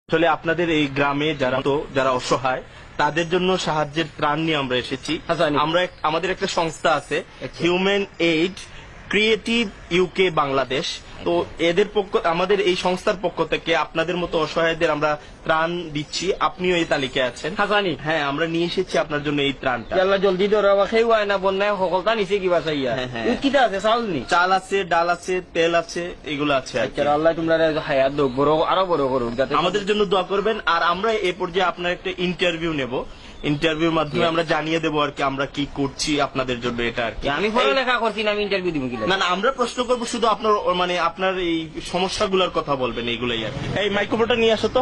আসলে আপনাদের এই গ্রামে যারা অসহায় তাদের জন্য সাহায্যের ত্রাণ নিয়ে আমরা এসেছি। আমাদের একটা সংস্থা আছে human aid creative UK Bangladesh. তো আমাদের এই সংস্থার পক্ষ থেকে আপনাদের মতো অসহায়দের আমরা ত্রাণ দিচ্ছি। আপনিও এই তালিকায় আছেন। হ্যাঁ, আমরা নিয়ে এসেছি আপনার জন্য এই ত্রাণটা। জলদি না বন্যায় সকলটা নিচে কিবা চাইয়া কিটা আছে চাউল নি চাল আছে, ডাল আছে, তেল আছে, এগুলো আছে। আল্লাহ তোমরা হায়াত দোক বড় আরো বড় করুক, যাতে আমাদের জন্য দোয়া করবেন। আর আমরা এ পর্যায়ে আপনার একটা ইন্টারভিউ নেব। ইন্টারভিউর মাধ্যমে আমরা জানিয়ে দেবো আর কি আমরা কি করছি আপনাদের জন্য। এটা আর কি আমি পড়ালেখা করছি না, আমি ইন্টারভিউ দিব কি না, আমরা প্রশ্ন করবো শুধু আপনার এই সমস্যাগুলোর কথা বলবেন, এইগুলাই আর কি। এই মাইক্রোফোনটা নিয়ে আসো তো।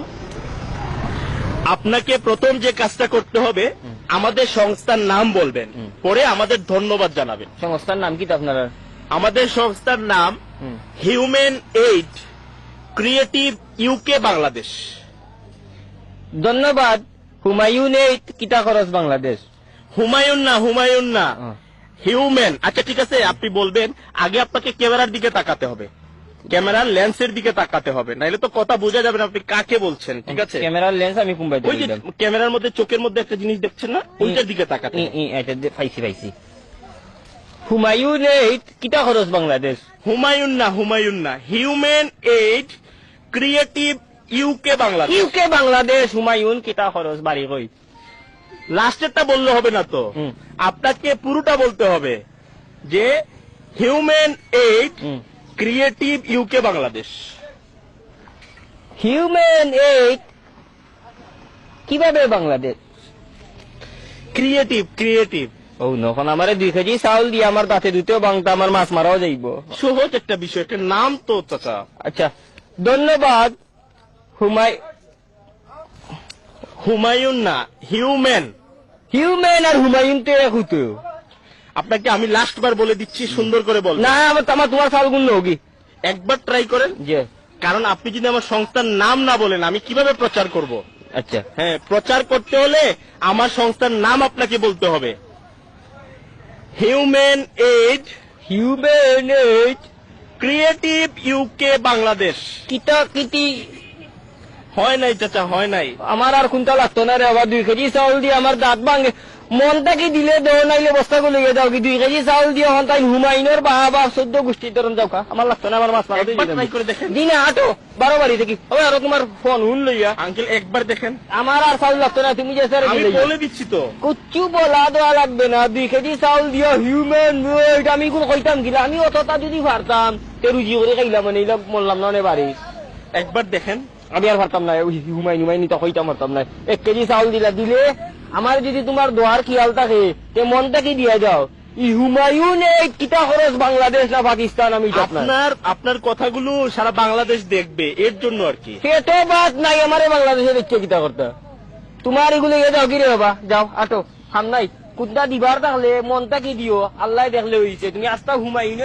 আপনাকে প্রথম যে কাজটা করতে হবে, আমাদের সংস্থার নাম বলবেন, পরে আমাদের ধন্যবাদ জানাবেন। সংস্থার নাম কি আপনারা? আমাদের সংস্থার নাম human aid creative UK Bangladesh. ধন্যবাদ। হুমায়ুন এইড কিটা খরচ বাংলাদেশ। হুমায়ুন না হিউম্যান। আচ্ছা ঠিক আছে, আপনি বলবেন। আগে আপনাকে ক্যামেরার দিকে তাকাতে হবে, ক্যামেরার লেন্সের দিকে তাকাতে হবে, নাইলে তো কথা বোঝা যাবে না আপনি কাকে বলছেন। ঠিক আছে, ক্যামেরার লেন্স আমি কুম্বাই ওই যে ক্যামেরার মধ্যে চোখের মধ্যে একটা জিনিস দেখছেন না, ওইটার দিকে তাকাতে। পাইছি। হুমায়ুন এইড কিটা খরচ বাংলাদেশ। হুমায়ুন না human aid creative UK Bangladesh. UK Bangladesh Humayun কিটা খরচ বাড়ি কই। লাস্টেরটা বললে হবে না তো, আপনাকে পুরোটা বলতে হবে যে human aid creative UK Bangladesh. Human aid কিভাবে বাংলাদেশ ক্রিয়েটিভ। ও নখন আমারে 2 কেজি চাউল দিয়ে আমার দাঁতে দুতেও বাংতা, আমার মাছ মারাও যাইব। সহজ একটা বিষয়, একটা নাম তো চাচা। আচ্ছা ধন্যবাদ। হুমায়ুন না হিউম্যান আর হুমায়ুন তো এক হতো। আপনাকে আমি লাস্ট বার বলে দিচ্ছি, সুন্দর করে বল। না আমার তোমার চাউল গুণ হোগি একবার ট্রাই করেন। যে কারণ আপনি যদি আমার সংস্থার নাম না বলেন আমি কিভাবে প্রচার করব। আচ্ছা হ্যাঁ, প্রচার করতে হলে আমার সংস্থার নাম আপনাকে বলতে হবে। Human aid creative UK Bangladesh. কিটা কিটি হয় নাই চাচা, হয় নাই। আমার আর কোনটা লাগতো না রে বাবা। 2 কেজি চাউল দিয়ে আমার দাঁত ভাঙে। মনটা কি দিলে দেও নাইলে বস্তা গুলো যাও কি। 2 কেজি চাউল দিয়ে হন তাই হুমায়ুনের বাবা 14 গোষ্ঠীর ধরন যাও কা। আমার লাগতো না, আমার মাছ মারা ট্রাই করে দেখেন। দিনে 8 12 বাড়ি থেকে ওই আর তোমার ফোন হুন লইয়া আঙ্কেল একবার দেখেন। আমার আর চাউল লাগতো না, তুমি যে স্যার আমি বলে দিচ্ছি তো। কুচ্ছু বলা দেওয়া লাগবে না। 2 কেজি চাউল দিয়া হিউম্যান এইড আমি কোন কইতাম গিলা। আমি অতটা যদি পারতাম তে রুজি করে খাইলাম, মানে এইলা বললাম না বাড়ি। একবার দেখেন। আমি আর পারতাম না, হুমায়ুন তো কইতাম পারতাম না। 1 কেজি চাউল দিলে আমার যদি তোমার দোয়ার খেয়াল থাকে তে মনটা কি দিয়া যাও। হুমায়ুন এই কিটা খরচ বাংলাদেশ না পাকিস্তান। আমি আপনার কথাগুলো সারা বাংলাদেশ দেখবে, এর জন্য আর কি। পেটে বাদ নাই আমারে বাংলাদেশে দেখছে কিটা করতে। তোমার এগুলো যাও কি রে বাবা, যাও আটো সামনাই কুদা দিবার থাকলে মনটা কি দিও, আল্লাহ দেখলে হইছে। তুমি আস্তা হুমায়ুনের